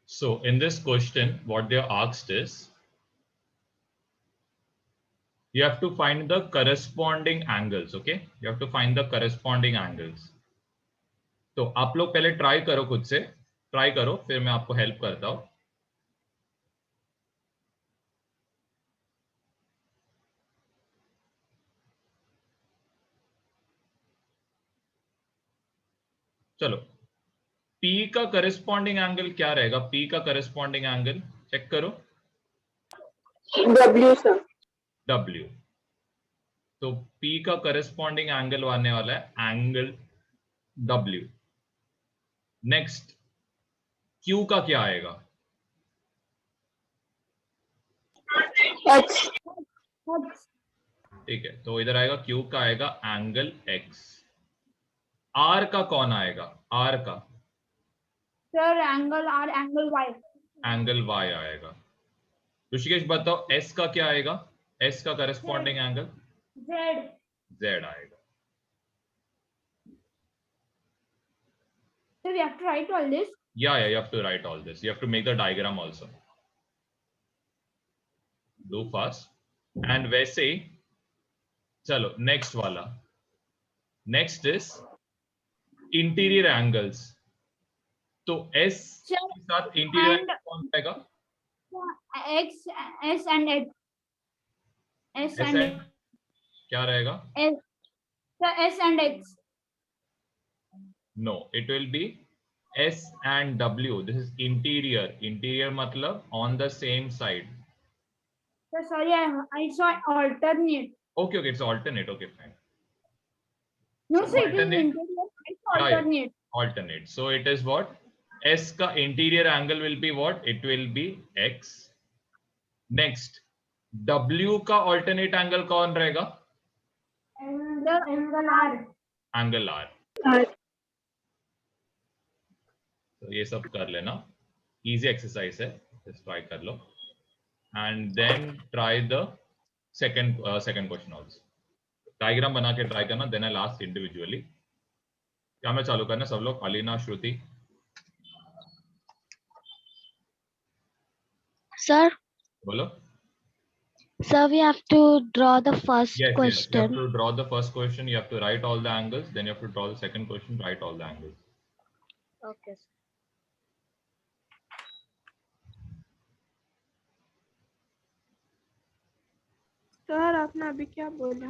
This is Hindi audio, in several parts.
So in this question, what they are asked is, you have to find the corresponding angles. Okay, you have to find the corresponding angles. तो आप लोग पहले ट्राई करो, खुद से ट्राई करो, फिर मैं आपको हेल्प करता हूं. चलो, P का करस्पॉन्डिंग एंगल क्या रहेगा? P का करस्पॉन्डिंग एंगल चेक करो. W sir. W. तो P का करस्पॉन्डिंग एंगल आने वाला है एंगल W. नेक्स्ट, Q का क्या आएगा? X. ठीक है, तो इधर आएगा Q का आएगा एंगल X. R का कौन आएगा? R का sir angle R, angle Y. Angle Y आएगा. ऋषिकेश बताओ, S का क्या आएगा? S का करस्पॉन्डिंग एंगल Z. Z आएगा. So we have to write all this. Yeah, you have to write all this. You have to make the diagram also. Do fast. And वैसे ही चलो नेक्स्ट वाला. Next is interior angles. तो S के साथ इंटीरियर एंगल कौन आएगा? X, S and X. S S and and क्या रहेगा? S. So S and X. No, it will be S and W. This is interior. Interior मतलब on the same side. So sorry, I saw alternate. Okay, it's alternate. Okay, fine. No, sir, it is Alternate. interior. It's Yeah, alternate. alternate. So it is what? S का interior angle will be what? It will be X. Next, W का alternate angle कौन रहेगा? Angle R. Angle R. R. तो ये सब कर लेना. Easy exercise है. Just try कर लो. And then try the second question also. Diagram बना के try करना. Then I'll ask individually. क्या मैं चालू करना सब लोग? अलीना, श्रुति. Sir, बोलो. sir, we have to draw the first Yes, question. you have to draw the first question. You have to write all the angles. Then you have to draw the second question. Write all the angles. Okay. Sir आपने अभी क्या बोला?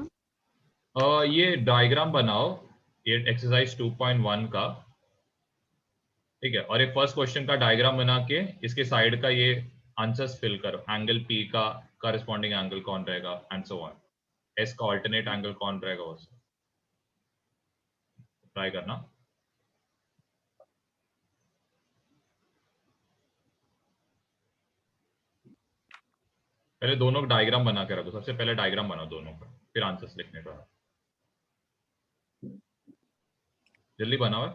ये डायग्राम बनाओ, ये एक्सरसाइज 2.1 का. ठीक है, और एक फर्स्ट क्वेश्चन का डायग्राम बना के इसके साइड का ये आंसर्स फिल करो. एंगल P का करस्पॉन्डिंग एंगल कौन रहेगा एंड सो ऑन. S का ऑल्टरनेट एंगल कौन रहेगा वो ट्राई करना. पहले दोनों डायग्राम बना के रखो. सबसे पहले डायग्राम बनाओ दोनों का, फिर आंसर्स लिखने का. जल्दी बनाओ.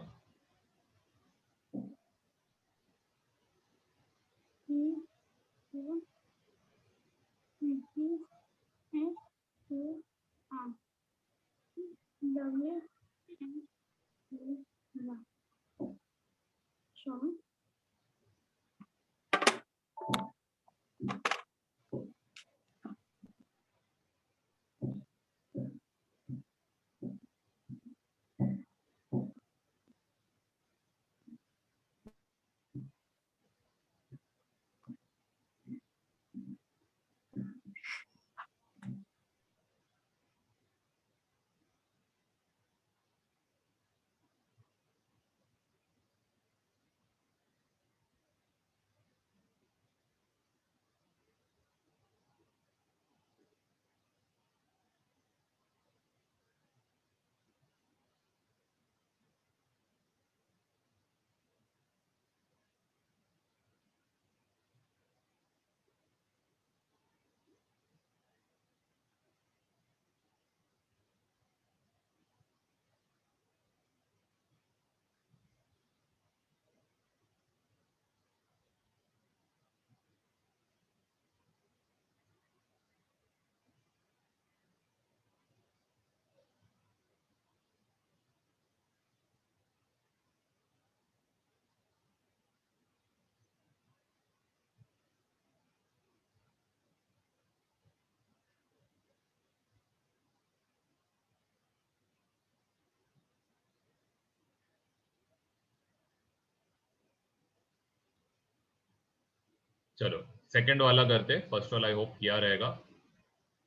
चलो सेकंड वाला करते, फर्स्ट वाला आई होप किया रहेगा।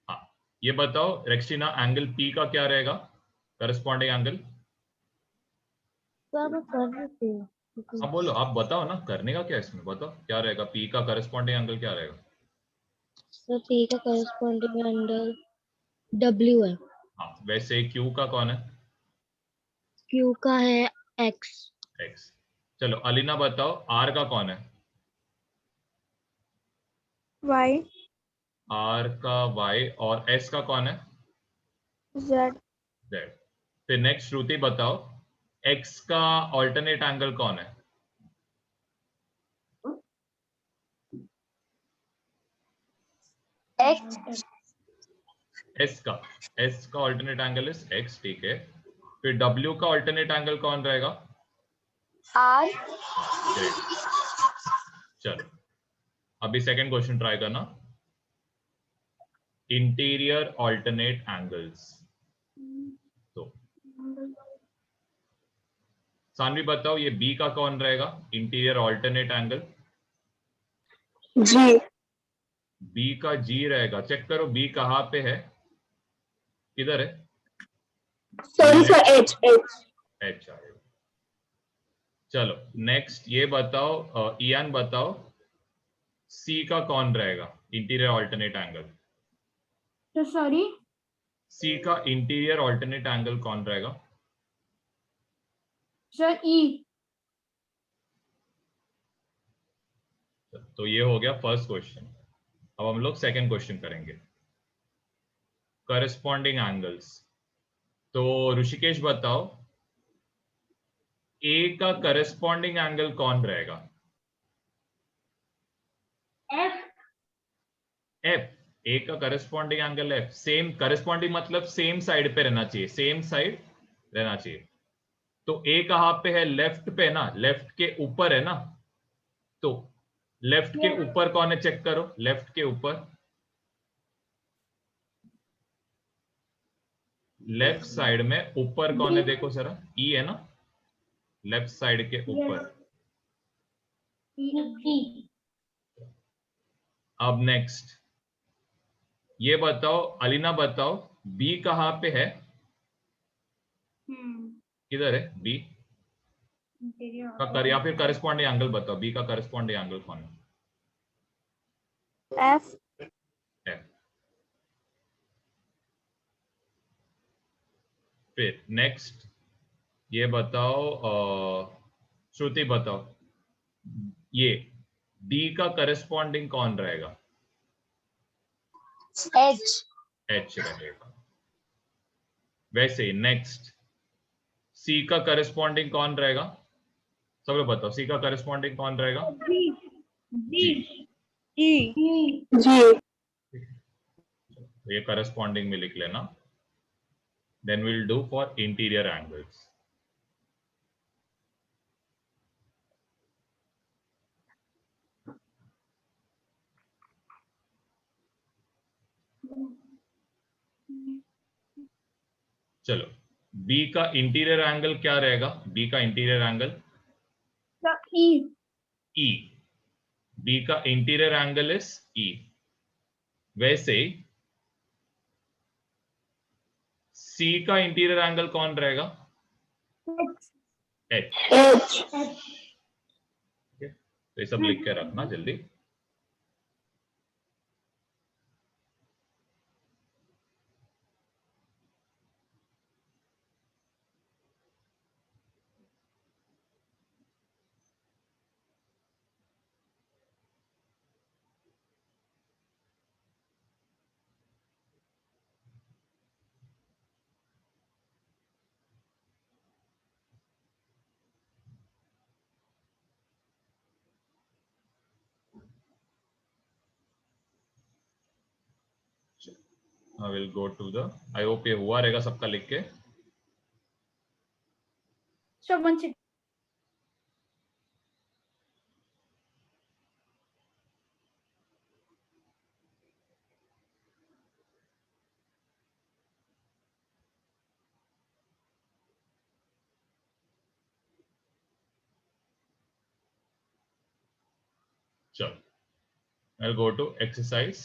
हाँ, ये बताओ रेक्सिना, एंगल पी का क्या रहेगा, करस्पॉन्डिंग एंगल? सर मैं कर रही थी। हाँ बोलो, आप बताओ ना, करने का क्या है इसमें, बताओ क्या रहेगा, पी का करस्पॉन्डिंग एंगल क्या रहेगा? सर पी का करस्पॉन्डिंग एंगल डब्ल्यू है। हाँ, वैसे क्यू का कौन है? क्यू का है एक्स। एक्स। चलो अलीना बताओ, आर का कौन है? Y आर का वाई, और एस का कौन है? Z Z. फिर नेक्स्ट श्रुति बताओ, एक्स का ऑल्टरनेट एंगल कौन है? X. एस का ऑल्टरनेट एंगल इज एक्स, ठीक है। फिर डब्ल्यू का ऑल्टरनेट एंगल कौन रहेगा? R. ग्रेट। चलो अभी सेकंड क्वेश्चन ट्राई करना, इंटीरियर ऑल्टरनेट एंगल्स। तो सानवी बताओ, ये बी का कौन रहेगा, interior alternate angle? G B का जी रहेगा, चेक करो बी कहाँ पे है, किधर है? sorry sir H एच आएगा। चलो नेक्स्ट ये बताओ, इयान बताओ, सी का कौन रहेगा interior alternate angle? So sorry. सी का इंटीरियर ऑल्टरनेट एंगल कौन रहेगा? Sir E. तो ये हो गया फर्स्ट क्वेश्चन। अब हम लोग सेकंड क्वेश्चन करेंगे, करस्पॉन्डिंग एंगल्स। तो ऋषिकेश बताओ, ए का करस्पॉन्डिंग एंगल कौन रहेगा? F. एफ। ए का corresponding angle F, same corresponding मतलब सेम साइड पे रहना चाहिए, सेम साइड रहना चाहिए। तो ए कहाँ पे है, लेफ्ट पे ना, लेफ्ट के ऊपर है ना, तो लेफ्ट के ऊपर कौन है, चेक करो लेफ्ट के ऊपर, लेफ्ट साइड में ऊपर कौन है, देखो जरा, ई है ना, लेफ्ट साइड के ऊपर। E. अब नेक्स्ट ये बताओ, अलीना बताओ, बी कहाँ पे है, किधर है बी Interior. का कर, या फिर करस्पॉन्डिंग एंगल बताओ, बी का करस्पॉन्डिंग एंगल कौन है? F है। फिर नेक्स्ट ये बताओ, श्रुति बताओ, ये डी का करस्पॉन्डिंग कौन रहेगा? H. एच रहेगा। वैसे नेक्स्ट सी का करस्पॉन्डिंग कौन रहेगा, सब लोग बताओ, सी का करस्पॉन्डिंग कौन रहेगा? जी। G G तो ये करस्पॉन्डिंग में लिख लेना, then will do for interior angles. चलो बी का इंटीरियर एंगल क्या रहेगा, बी का interior angle? So E. E. B का इंटीरियर एंगल इज ई। वैसे सी का इंटीरियर एंगल कौन रहेगा? H. एच। H तो ये सब लिख के रखना जल्दी। I will go to the, I hope ये हुआ रहेगा सबका लिख के। So one second. चलो I'll go to exercise.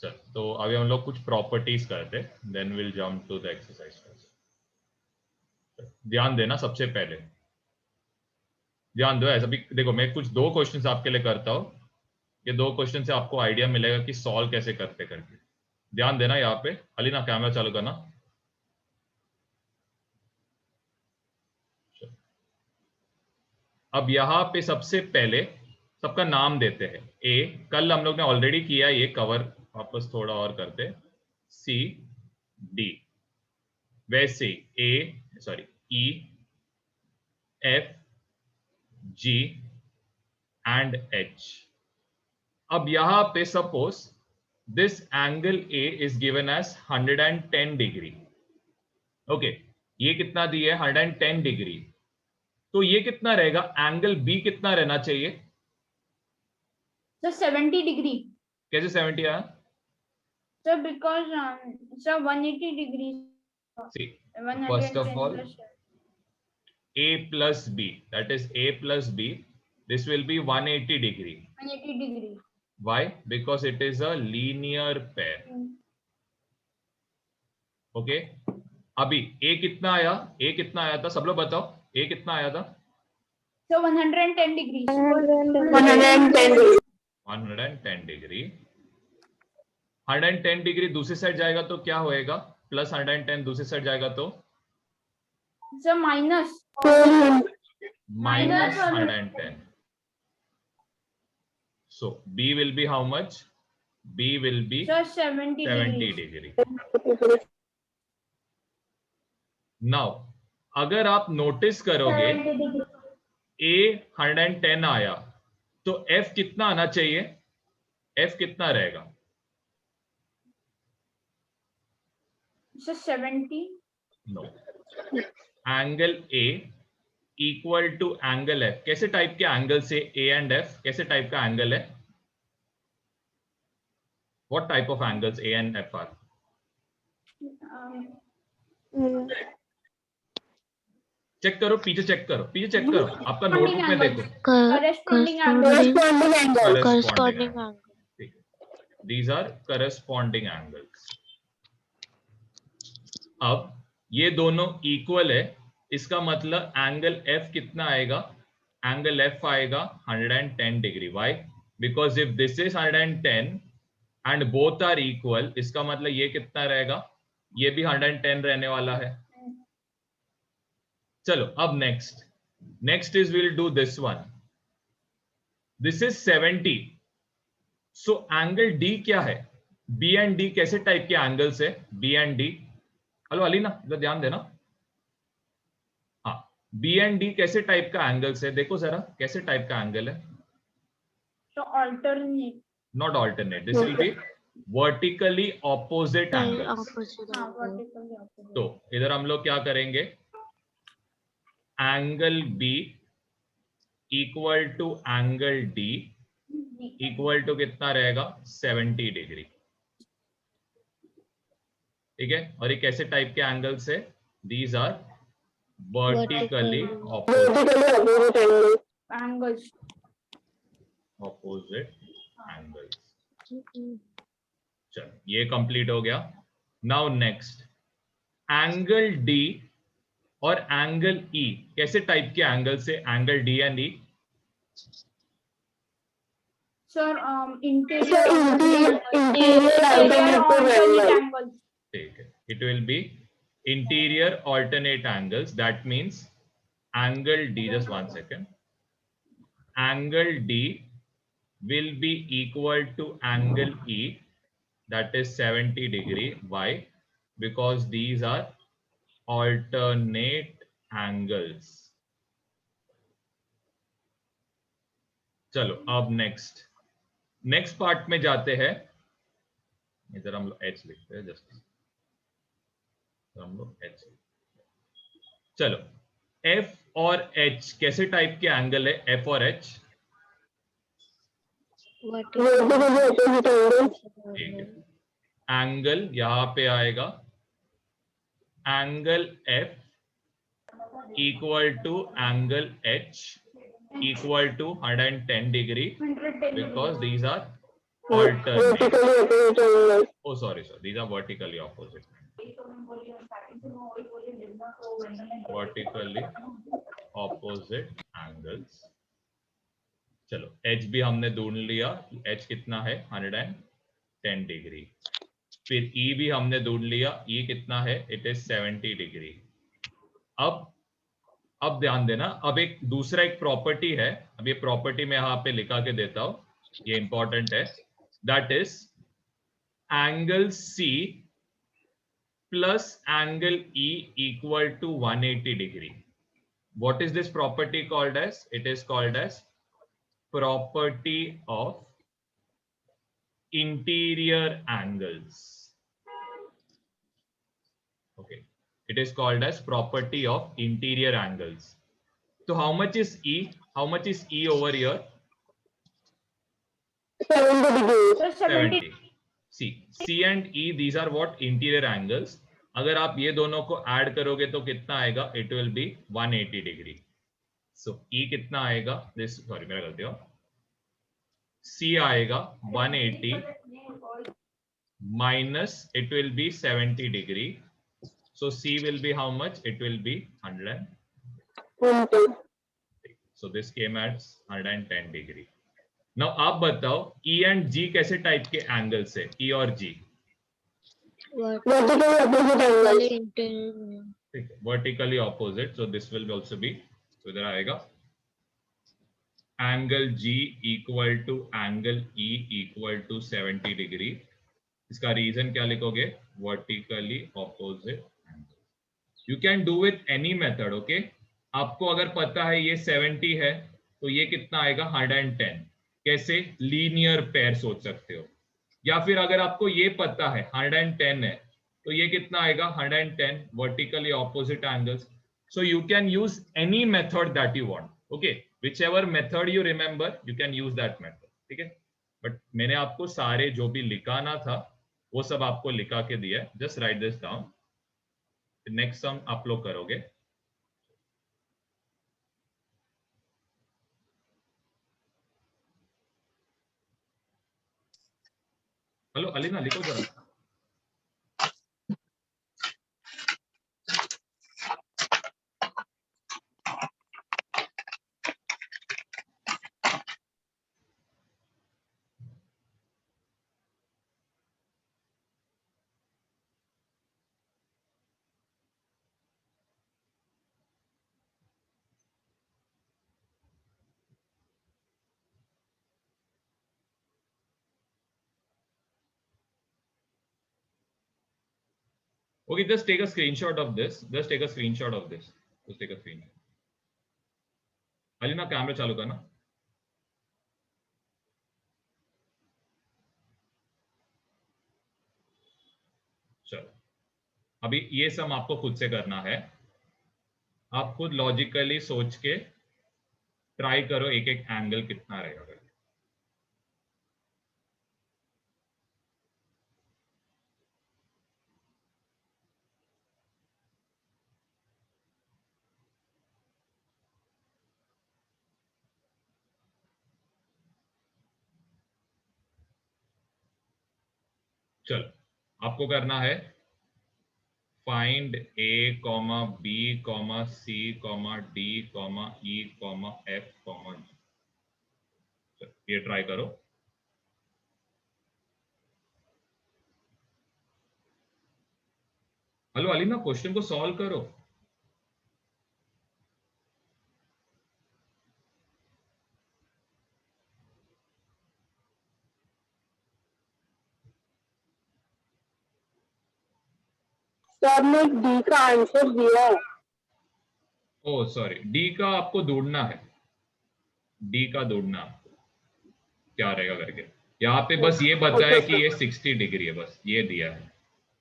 चल, तो अभी हम लोग कुछ प्रॉपर्टीज करते, then will jump to the exercise. ध्यान देना, सबसे पहले ध्यान दो। ऐसा भी देखो, मैं कुछ 2 क्वेश्चंस आपके लिए करता हूँ, ये 2 क्वेश्चन से आपको आइडिया मिलेगा कि सॉल्व कैसे करते करके। ध्यान देना यहाँ पे। अलीना कैमरा चालू करना। अब यहाँ पे सबसे पहले सबका नाम देते हैं। ए, कल हम लोग ने ऑलरेडी किया, ये कवर वापस थोड़ा और करते। सी डी, वैसे E F G and H. अब यहां पे suppose this angle A is given as 110 degree. Okay, ये कितना दिया है? 110 डिग्री। तो ये कितना रहेगा? एंगल बी कितना रहना चाहिए? Sir 70 degree. कैसे 70 आया? Sir because sir 180 degree. See, first of all, a plus b, that is a plus b, this will be 180 degree. 180 degree. Why? Because it is a linear pair. Okay, अभी a कितना आया? a कितना आया था? सब लोग बताओ, a कितना आया था? Sir 110 degree. 110 डिग्री। 110 डिग्री दूसरी साइड जाएगा तो क्या होएगा? प्लस 110 दूसरी साइड जाएगा तो sir minus minus 110. So b will be how much? b will be sir 70 degree. Now अगर आप नोटिस करोगे a 110 आया तो f कितना आना चाहिए? f कितना रहेगा? Sir 70। No, angle a equal to angle f। कैसे टाइप के एंगल से a एंड f? कैसे टाइप का एंगल है? What type of angles a and f are? Check करो, पीछे चेक करो, पीछे चेक करो, आपका नोटबुक में देखो। Corresponding angle। corresponding angle. These are corresponding angles. अब ये दोनों इक्वल है, इसका मतलब एंगल f कितना आएगा? एंगल f आएगा 110 degree. Why? Because if this is 110 and both are equal, इसका मतलब ये कितना रहेगा? ये भी 110 रहने वाला है। चलो अब next is will do this one. This is 70। So angle D क्या है? B एंड D कैसे टाइप के एंगल्स है? B and D, hello Ali ना, इधर ध्यान देना। हाँ, B एंड D कैसे टाइप का एंगल्स है? देखो जरा कैसे टाइप का एंगल है। तो alternate। Not alternate, this will be vertically opposite angles. हाँ, vertically opposite। तो इधर हम लोग क्या करेंगे? Angle B equal to angle D equal to कितना रहेगा? 70 डिग्री। ठीक है, और ये कैसे टाइप के एंगल्स है? These are vertically angles। Opposite angles. चलो ये कंप्लीट हो गया। नाउ नेक्स्ट, एंगल D और एंगल E कैसे टाइप के एंगल से? Angle D and E। Sir interior alternate angles। ठीक है, it will be interior alternate angles. That means angle D, just 1 second, angle D will be equal to angle E, that is 70 degree. Why? Because these are alternate angles. चलो अब नेक्स्ट पार्ट में जाते हैं। इधर हम लोग H लिखते हैं, जस्ट हम लोग H। चलो F और H कैसे टाइप के एंगल है? F और H ठीक है, एंगल यहां पे आएगा angle F equal to angle H equal to 110 degree 110 because degree. these are alternate. Vertically opposite angles. Oh, sorry, sir. These are vertically opposite. Vertically opposite angles. चलो h भी हमने ढूंढ लिया. h कितना है? 110 डिग्री. फिर e भी हमने ढूंढ लिया. e कितना है? It is 70 degree. अब ध्यान देना. अब एक दूसरा एक प्रॉपर्टी है. अब ये प्रॉपर्टी मैं यहाँ पे लिखा के देता हूं. ये इंपॉर्टेंट है. That is angle C plus angle E equal to 180 degree. What is this property called as? It is called as property of interior angles. Okay, it is called as property of interior angles. So how much is E? How much is E over here? 70 degrees. Sir, 70. 70. See, C and E, these are what? Interior angles. अगर आप ये दोनों को ऐड करोगे तो कितना आएगा? It will be 180 degree. So E कितना आएगा? This, sorry, मेरा गलती हो. C आएगा 180 minus it will be 70 degree. So C will be how much? It will be 100. So this came at 110 degree. Now आप बताओ E and G कैसे टाइप के एंगल्स है? E और G Vertically opposite angles. vertically opposite. So this will also be, so इधर आएगा angle G equal to angle E equal to 70 degree. इसका रीजन क्या लिखोगे? vertically opposite angle. You can do with any method. Okay, आपको अगर पता है ये 70 है तो ये कितना आएगा? 110. कैसे? लीनियर पेयर सोच सकते हो. या फिर अगर आपको ये पता है 110 है तो ये कितना आएगा? 110 vertically opposite angles. So you can use any method that you want. Okay, whichever method you remember, you can use that method. ठीक है. बट मैंने आपको सारे जो भी लिखाना था वो सब आपको लिखा के दिया है. Just right this down. Next sum आप लोग करोगे. हेलो अलीना, लिखो जरा. Okay, just take a screenshot of this. Just take a screenshot of this. Just take a screenshot. Alina camera चालू करना. चलो, अभी ये सम आपको खुद से करना है. आप खुद लॉजिकली सोच के ट्राई करो एक एक एंगल कितना रहेगा. चलो, आपको करना है find A, B, C, D, E, F, G. ये ट्राई करो. हेलो अलीना, क्वेश्चन को सॉल्व करो. सर ने डी का आंसर दिया है. ओह सॉरी, डी का आपको ढूंढना है. डी का ढूंढना आपको क्या रहेगा करके. यहाँ पे बस ये बता है कि ये 60 डिग्री है. बस ये दिया है.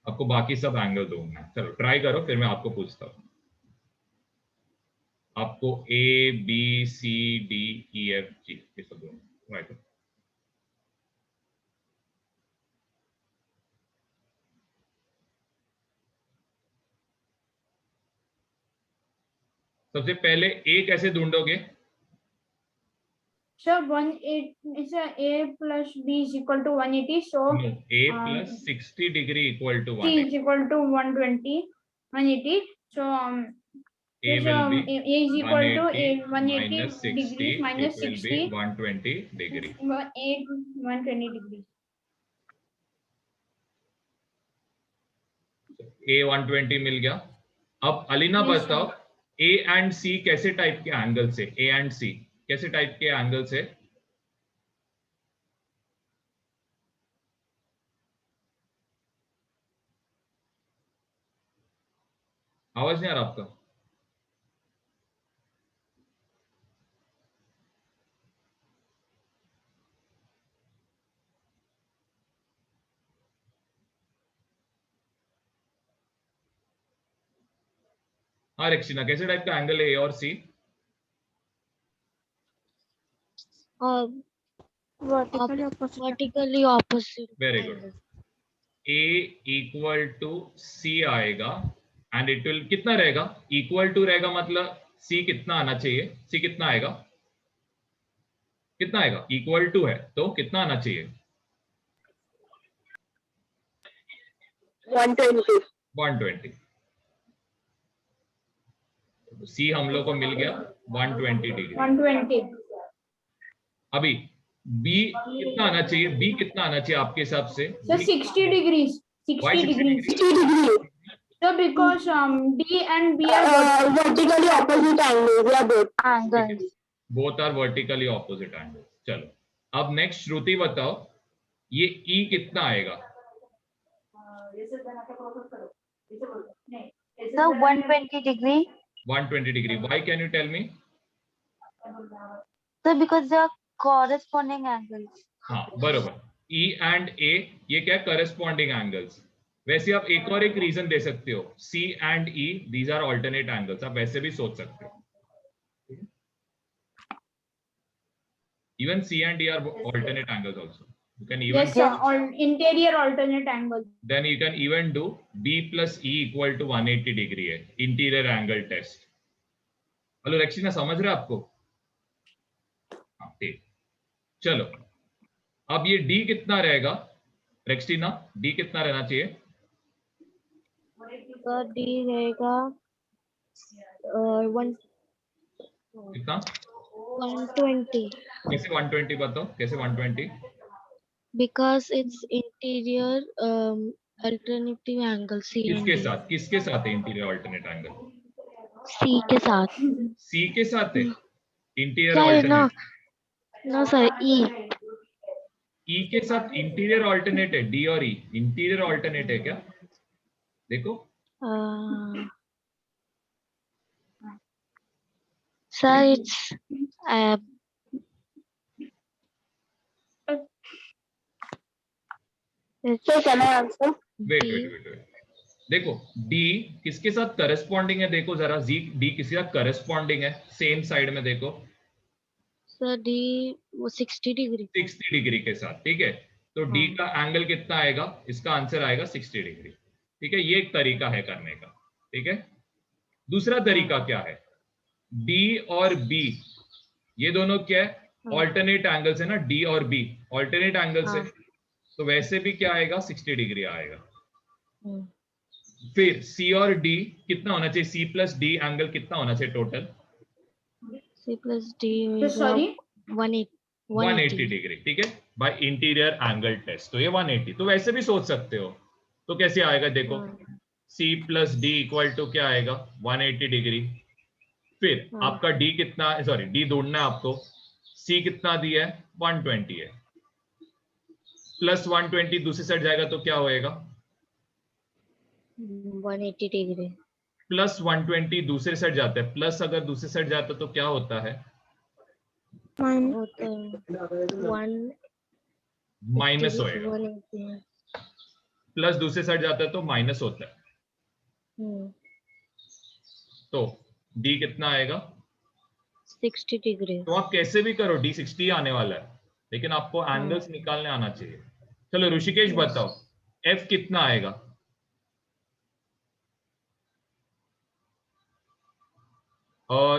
आपको बाकी सब एंगल ढूंढना है. चलो ट्राई करो, फिर मैं आपको पूछता हूँ. आपको A, B, C, D, E, F, G ये सब ढूंढना. राइट. सबसे पहले A कैसे ढूंढोगे? Sir, 180 is A plus B is equal to 180. So No, a plus 60 degree equal to C 180. is equal to 120, 180. So A is, will be A is equal to 180 180 minus 60. degrees minus It will 60. be 120 degree. 120 degrees. A 120 मिल गया. अब अलीना Yes, बताओ A and C कैसे टाइप के एंगल से? A and C कैसे टाइप के एंगल से? आवाज नहीं आ रहा आपका? हाँ रक्षिना, कैसे टाइप का एंगल है ए और C? vertically opposite. Very good. A equal to C आएगा एंड इट विल कितना रहेगा? इक्वल टू रहेगा मतलब सी कितना आना चाहिए? सी कितना आएगा? कितना आएगा? इक्वल टू है तो कितना आना चाहिए? 120. 120. सी हम लोग को मिल गया 120 डिग्री. 120. अभी बी कितना आना चाहिए? बी कितना आना चाहिए आपके हिसाब से? So 60 degrees. 60 Why 60 degrees. 60 degree. So because D and B are Vertically opposite angles. Yeah, both. Angles. Both are vertically opposite angle. चलो अब नेक्स्ट श्रुति बताओ ये ई कितना आएगा? So 120 degree. 120 degree. Why can you tell me? So because they are corresponding angles. हाँ बरोबर. ई एंड ए ये क्या करस्पॉन्डिंग एंगल्स. वैसे आप एक और एक रीजन दे सकते हो. C and E these are alternate angles. आप वैसे भी सोच सकते हो. Even C and D are alternate angles also. You can even yes, sir, interior alternate angle. then you can even do B plus E equal to 180 degree है interior angle test. हेलो रक्षिना, समझ रहे आपको? हाँ ठीक. चलो अब ये D कितना रहेगा रक्षिना? D कितना रहना चाहिए? So D रहेगा कितना? 120. कैसे 120 बताओ? कैसे 120? Because it's interior alternative angle C and किसके D. साथ? किसके साथ है इंटीरियर ऑल्टरनेट एंगल? C के साथ. C के साथ है interior Sorry, no, alternate. no sir, E. E के साथ इंटीरियर ऑल्टरनेट है. D और E इंटीरियर ऑल्टरनेट है क्या? देखो Sir, it's So can I answer? Wait D. Wait wait wait. देखो D किसके साथ करस्पॉन्डिंग है? देखो जरा D किसके साथ करस्पॉन्डिंग है? सेम साइड में देखो. Sir, D वो 60 degree. 60 डिग्री के साथ. ठीक है तो D का एंगल कितना आएगा? इसका आंसर आएगा 60 डिग्री. ठीक है ये एक तरीका है करने का. ठीक है दूसरा तरीका क्या है? D और B ये दोनों क्या है? ऑल्टरनेट एंगल्स है ना. D और B ऑल्टरनेट एंगल्स है तो वैसे भी क्या आएगा? 60 डिग्री आएगा. फिर C और D कितना होना चाहिए? C प्लस D एंगल कितना होना चाहिए total? C plus D So is sorry. 180 degree. ठीक है बाय इंटीरियर एंगल टेस्ट. तो ये 180. तो वैसे भी सोच सकते हो. तो कैसे आएगा देखो? C plus D equal to क्या आएगा? 180 डिग्री. फिर आपका D कितना, सॉरी D ढूंढना है आपको. C कितना दिया है? 120 है. प्लस 120 दूसरी साइड जाएगा तो क्या होएगा? 180 degree. प्लस 120 दूसरे साइड जाता है. प्लस अगर दूसरी साइड जाता तो क्या होता है? वो तो 1 माइनस होएगा. 180. प्लस दूसरे साइड जाता है तो माइनस होता है. तो D कितना आएगा? 60 degree. तो आप कैसे भी करो D 60 आने वाला है लेकिन आपको एंगल्स निकालने आना चाहिए. चलो ऋषिकेश बताओ F कितना आएगा?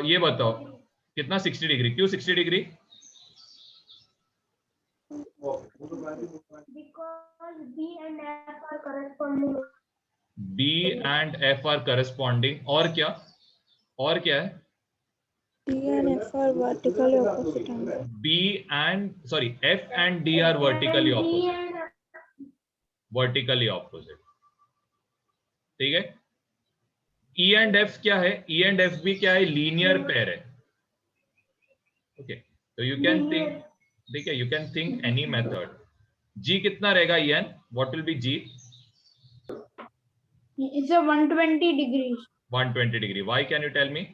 ये बताओ कितना? 60 डिग्री. क्यों 60 degree? Because B and F are corresponding. B and F are corresponding. और क्या है? D and F are vertically opposite angles. F and D are vertically opposite. Vertically opposite, ठीक है। E एंड F क्या है? E एंड F भी क्या है? लीनियर पेयर है। ओके, तो यू कैन थिंक, ठीक है, you can think any method. G कितना रहेगा? En, what will be G? It's a 120 degrees. 120 degree. Why can you tell me?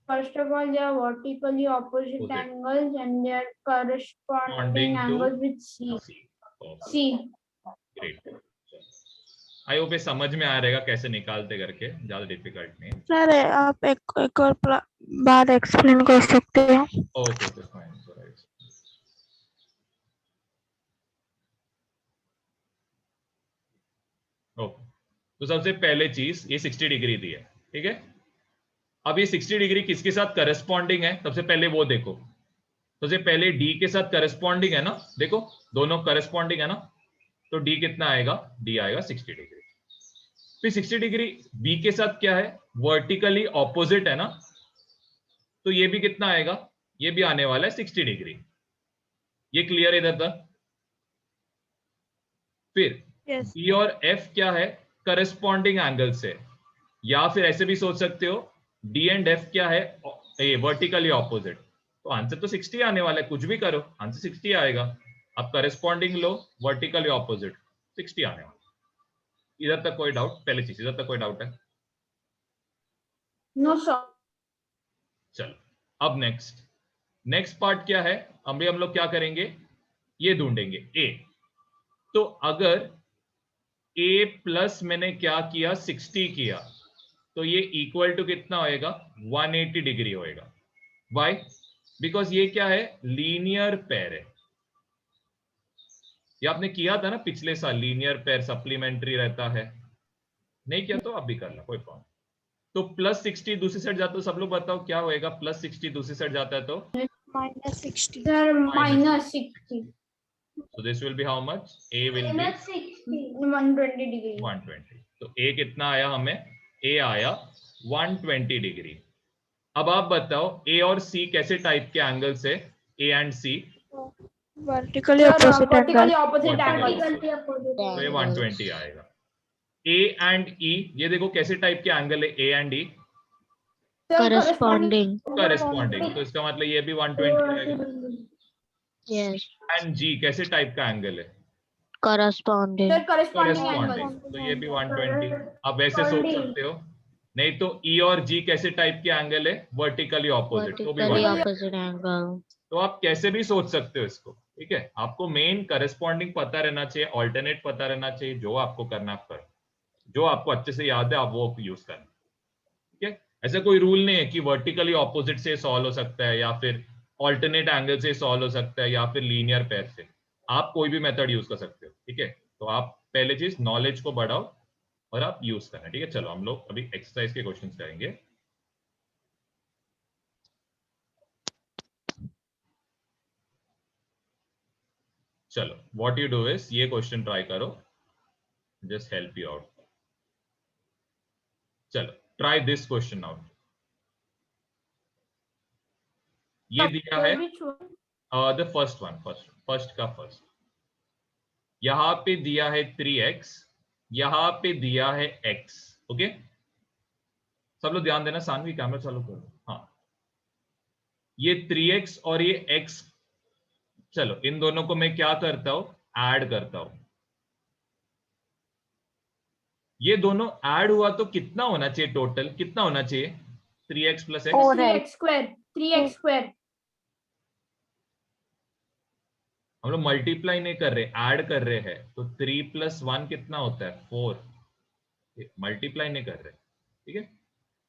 First of all, they are vertically opposite angles and they are corresponding angles with C. C. Great. I hope ये समझ में आ रहेगा कैसे निकालते करके, ज्यादा डिफिकल्ट नहीं है। सर आप एक और बार एक्सप्लेन कर सकते हैं? Okay, fine. ओके, तो सबसे पहले चीज ये 60 डिग्री दी है, ठीक है। अब ये 60 डिग्री किसके साथ करस्पॉन्डिंग है? सबसे पहले वो देखो। सबसे पहले डी के साथ करस्पॉन्डिंग है ना, देखो दोनों करस्पॉन्डिंग है ना, तो डी कितना आएगा? डी आएगा 60 डिग्री। फिर 60 डिग्री बी के साथ क्या है? वर्टिकली ऑपोजिट है ना, तो ये भी कितना आएगा? ये भी आने वाला है 60 डिग्री। ये क्लियर इधर तक? फिर बी और एफ क्या है? करस्पॉन्डिंग एंगल से, या फिर ऐसे भी सोच सकते हो डी एंड एफ क्या है? ये वर्टिकली ऑपोजिट। तो आंसर तो 60 आने वाला है, कुछ भी करो आंसर 60 आएगा। अब करस्पॉन्डिंग लो, वर्टिकली ऑपोजिट, 60 आने वाला। इधर तक कोई डाउट? पहले चीज, इधर तक कोई डाउट है? No sir. चलो, अब नेक्स्ट पार्ट क्या है? हम लोग क्या करेंगे? ये ढूंढेंगे ए। तो अगर a प्लस मैंने क्या किया? 60 किया, तो ये इक्वल टू कितना होएगा? 180 डिग्री होएगा। वाई? बिकॉज ये क्या है? लीनियर पेयर है। ये आपने किया था ना पिछले साल, लीनियर पेयर सप्लीमेंट्री रहता है। नहीं किया तो आप भी करना, कोई प्रॉब्लम। तो प्लस 60 दूसरी साइड जाता है, सब लोग बताओ क्या होएगा? प्लस 60 दूसरी साइड जाता है तो -60. Sir, -60. so this will be how much? A will be -60. 120 degree. 120। तो A कितना आया हमें? A आया 120 डिग्री। अब आप बताओ A और C कैसे टाइप के एंगल्स है? A and C vertically opposite Vertically angle. opposite Vertically angles. तो ये 120 आएगा। A एंड E, ये देखो कैसे टाइप के एंगल है? A and E Corresponding. Corresponding, तो इसका मतलब ये भी 120 आएगा। Yes. एंड G कैसे टाइप का एंगल है? Corresponding. Sir, corresponding corresponding, angles. तो ये भी 120। अब वैसे सोच सकते हो, नहीं तो E और G कैसे टाइप के एंगल है? वर्टिकली ऑपोजिट, तो भी Vertically 120। opposite angle. तो आप कैसे भी सोच सकते हो इसको, ठीक है। आपको मेन करस्पॉन्डिंग पता रहना चाहिए, ऑल्टरनेट पता रहना चाहिए, जो आपको करना आप करो, जो आपको अच्छे से याद है आप वो यूज करना, ठीक है। ऐसा कोई रूल नहीं है कि वर्टिकली ऑपोजिट से सॉल्व हो सकता है, या फिर ऑल्टरनेट एंगल से सॉल्व हो सकता है, या फिर लीनियर पेयर से। आप कोई भी मेथड यूज कर सकते हो, ठीक है। तो आप पहले चीज नॉलेज को बढ़ाओ और आप यूज करना, ठीक है। चलो हम लोग अभी एक्सरसाइज के क्वेश्चंस करेंगे। चलो, व्हाट यू डू इज, ये क्वेश्चन ट्राई करो, जस्ट हेल्प यू आउट। चलो, ट्राई दिस क्वेश्चन आउट। ये दिया है Which one? The first one, first का फर्स्ट। यहां पे दिया है 3x, यहां पे दिया है x, ओके। सब लोग ध्यान देना, सानवी कैमरा चालू करो। हाँ, ये 3x और ये x, चलो इन दोनों को मैं क्या करता हूं? ऐड करता हूं। ये दोनों ऐड हुआ तो कितना होना चाहिए? टोटल कितना होना चाहिए? 3x plus x, 3x square. 3x square. हम लोग मल्टीप्लाई नहीं कर रहे, ऐड कर रहे हैं। तो 3 + 1 कितना होता है? 4। मल्टीप्लाई नहीं कर रहे, ठीक है।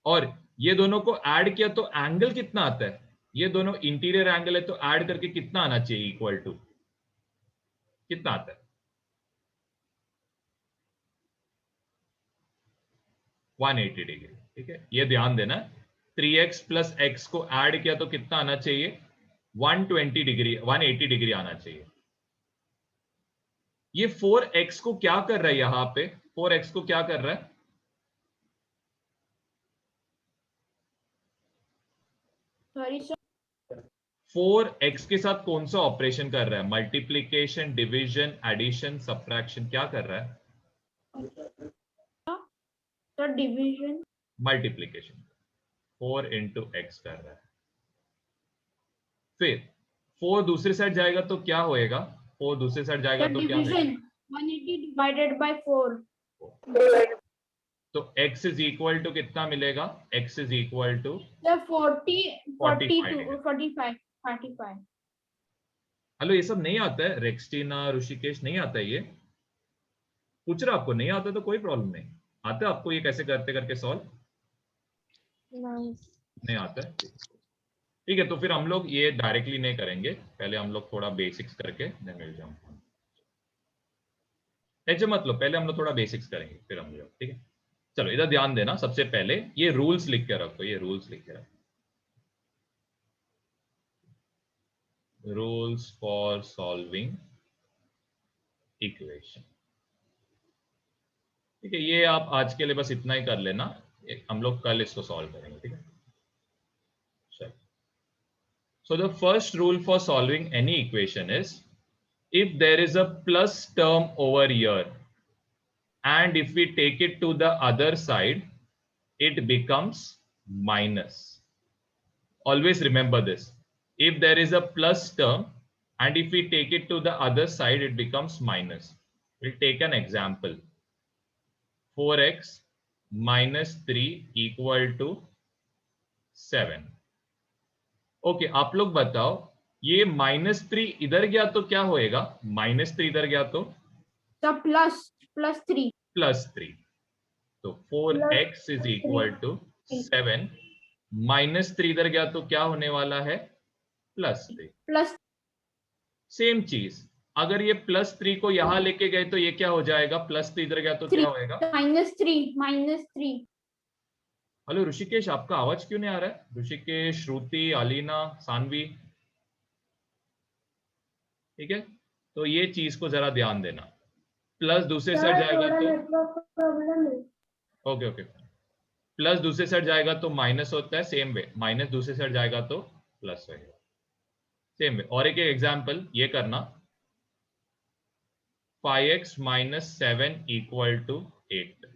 और ये दोनों को ऐड किया तो एंगल कितना आता है? ये दोनों इंटीरियर एंगल है, तो ऐड करके कितना आना चाहिए? इक्वल टू कितना आता है? 180 डिग्री, ठीक है। ये ध्यान देना, 3x + x को ऐड किया तो कितना आना चाहिए? 120 डिग्री, 180 डिग्री आना चाहिए। ये 4x को क्या कर रहा है यहां पे? 4x को क्या कर रहा है? सॉरी सर, 4x के साथ कौन सा ऑपरेशन कर रहा है? मल्टीप्लीकेशन, डिवीजन, एडिशन, सब्ट्रैक्शन, क्या कर रहा है? Sir division. Multiplication. 4 into x कर रहा है। फिर 4 दूसरी साइड जाएगा तो क्या होएगा? 4 दूसरी साइड जाएगा तो क्या होएगा? Division 180 divided by 4। तो x इज इक्वल टू कितना मिलेगा? x is equal to sir 42 45। 45। Hello, ये सब नहीं आता है? रेक्सटीना, ऋषिकेश, नहीं आता है ये? पूछ रहा आपको नहीं आता तो कोई प्रॉब्लम नहीं। आता है आपको ये कैसे करते करके सॉल्व? नहीं आता है? ठीक है, तो फिर हम लोग ये डायरेक्टली नहीं करेंगे, पहले हम लोग थोड़ा बेसिक्स करके मिल जाऊंगा। टेंशन मत लो, पहले हम लोग थोड़ा बेसिक्स करेंगे फिर हम लोग, ठीक है? चलो इधर ध्यान देना, सबसे पहले ये रूल्स लिख के रखो, ये रूल्स लिख के रखो। Rules for solving equation. ठीक है, ये आप आज के लिए बस इतना ही कर लेना, हम लोग कल इसको सॉल्व करेंगे, ठीक है? चलो, so the first rule for solving any equation is, if there is a plus term over here and if we take it to the other side, it becomes minus. Always remember this. If there is a plus term and if we take it to the other side, it becomes minus. We'll take an example. 4x minus 3 equal to 7. Okay, आप लोग बताओ, ये -3 इधर गया तो क्या होएगा? -3 इधर गया तो +3 तो 4x इज इक्वल टू 7, -3 इधर गया तो क्या होने वाला है? +3। सेम चीज, अगर ये +3 को यहां लेके गए तो ये क्या हो जाएगा? +3 इधर गया तो क्या होएगा? -3। हेलो ऋषिकेश, आपका आवाज क्यों नहीं आ रहा है? ऋषिकेश, श्रुति, अलीना, सानवी, ठीक है? तो ये चीज को जरा ध्यान देना। प्लस दूसरे साइड जाएगा तो ओके, प्लस दूसरे साइड जाएगा तो माइनस होता है, सेम वे माइनस दूसरे साइड जाएगा तो प्लस होगा, सेम वे। और एक एग्जांपल ये करना, 5x minus 7 equal to 8।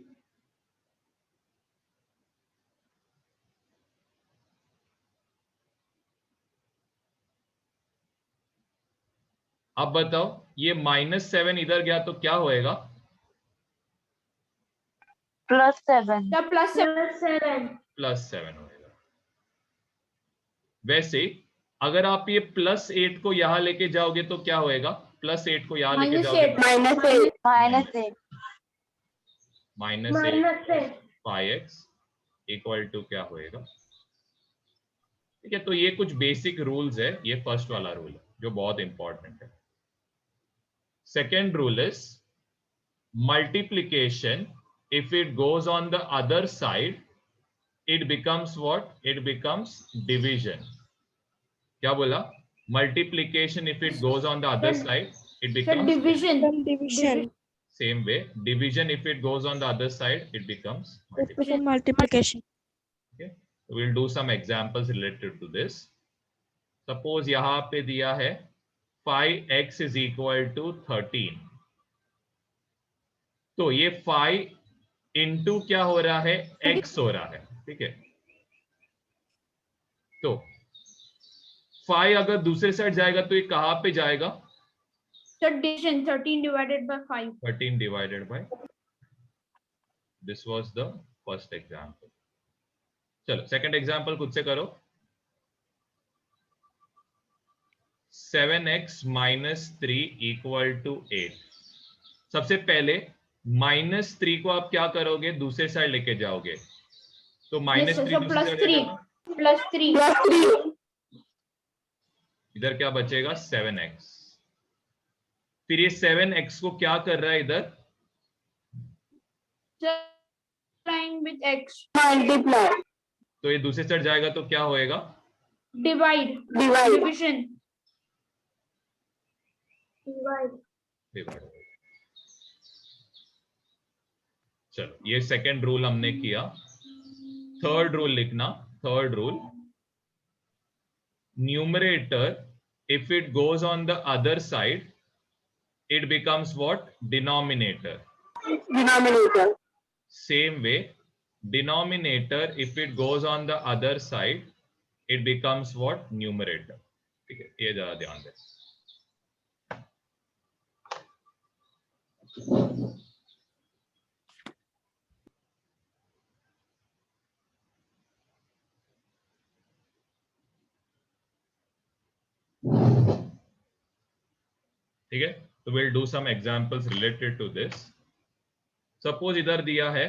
अब बताओ, ये -7 इधर गया तो क्या होएगा? +7 होएगा। वैसे अगर आप ये +8 को यहां लेके जाओगे तो क्या होएगा? +8 को यहां लेके जाओगे -8 5x इक्वल टू क्या होएगा? ठीक है, तो ये कुछ बेसिक रूल्स है, ये फर्स्ट वाला रूल है जो बहुत इंपॉर्टेंट है। Second rule is multiplication, if it goes on the other side, it becomes what? It becomes division. क्या बोला? Multiplication, if it goes on the other side, it becomes division. Same way, division, if it goes on the other side, it becomes multiplication. Okay, we'll do some examples related to this. Suppose यहाँ पे दिया है 5x is equal to 13, तो ये 5 इंटू क्या हो रहा है? x हो रहा है, ठीक है? तो 5 अगर दूसरे साइड जाएगा तो ये कहां पे जाएगा? Division 13 divided by 5. 13 divided by, this was the first example. चलो सेकंड एग्जांपल खुद से करो। 7x minus 3 equal to 8। सबसे पहले -3 को आप क्या करोगे? दूसरे साइड लेके जाओगे तो -3 इधर क्या बचेगा? 7x। फिर ये 7x को क्या कर रहा है इधर? With x. Multiply. तो ये दूसरे साइड जाएगा तो क्या होएगा? Divide. Divide. Division. Divide। चलो ये सेकंड रूल हमने किया. थर्ड रूल लिखना. Third rule, numerator if it goes on the other side it becomes what? Denominator. Denominator. Same way, denominator if it goes on the other side it becomes what? Numerator. ठीक है, ये जरा ध्यान दें. ठीक है, तो we'll do some examples related to this. Suppose इधर दिया है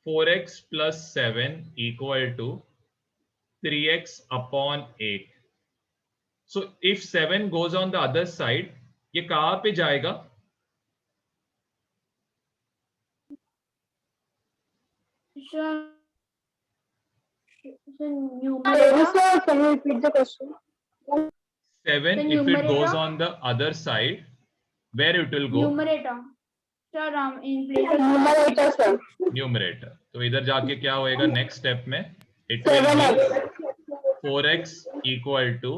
4x plus 7 equal to 3x upon 8. So if 7 goes on the other side, ये कहाँ पे जाएगा? Sir, can you repeat the question? 7 The if it goes numerator? on the other side, where it will go? Numerator. Sir, in place of Numerator, sir. Numerator. तो इधर जाके क्या होएगा नेक्स्ट स्टेप में? It will be 7x. 4x equal to,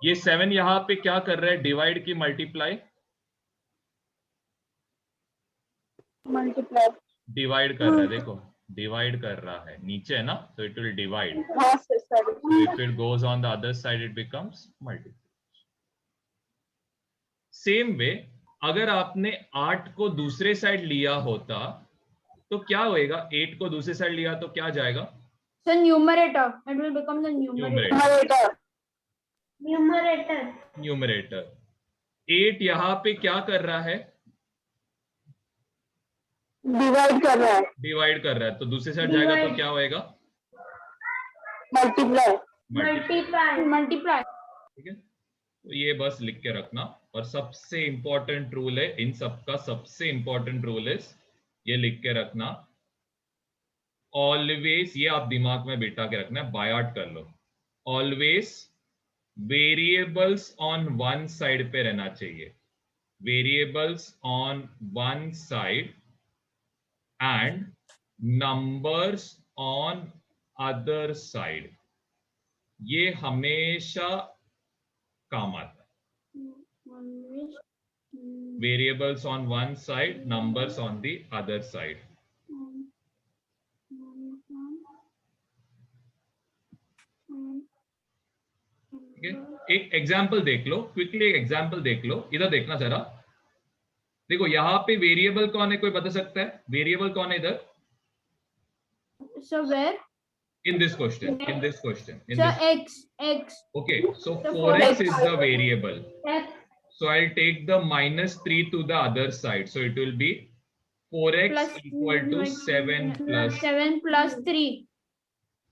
ये 7 यहाँ पे क्या कर रहा है? डिवाइड की मल्टीप्लाई? Multiply. डिवाइड कर रहा है. देखो डिवाइड कर रहा है, नीचे है ना, तो इट विल डिवाइड. हाँ sir, sorry. If it goes on the other side it becomes multiplication. Same way, अगर आपने 8 को दूसरे साइड लिया होता तो क्या होएगा? 8 को दूसरे साइड लिया तो क्या जाएगा? So numerator. It will become the numerator. Numerator. Numerator. Numerator. 8 यहाँ पे क्या कर रहा है? Divide कर रहा है. डिवाइड कर रहा है, तो दूसरे साइड जाएगा तो क्या होएगा? Multiply. Multiply. ठीक है, तो ये बस लिख के रखना. और सबसे इंपॉर्टेंट रूल है इन सबका, सबसे इंपॉर्टेंट रूल है ये लिख के रखना. ऑलवेज, ये आप दिमाग में बिठा के रखना है, बाय हार्ट कर लो. Always variables on one side पे रहना चाहिए. Variables on one side and numbers on other side. ये हमेशा काम आता है. Variables on one side, numbers on the other side. ठीक है, एक एग्जाम्पल देख लो क्विकली. एक एग्जाम्पल देख लो, इधर देखना जरा. देखो यहाँ पे वेरिएबल कौन है, कोई बता सकता है? वेरिएबल कौन है इधर? So where? In this question. In this question. In So this. x. Okay, so So 4x 4x. is the variable. So I'll take the minus 3 to the other side. So it will be 4x Plus equal to 7 plus. 7 plus 3.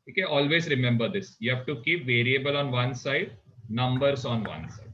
Okay, always remember this. You have to keep variable on one side, numbers on one side.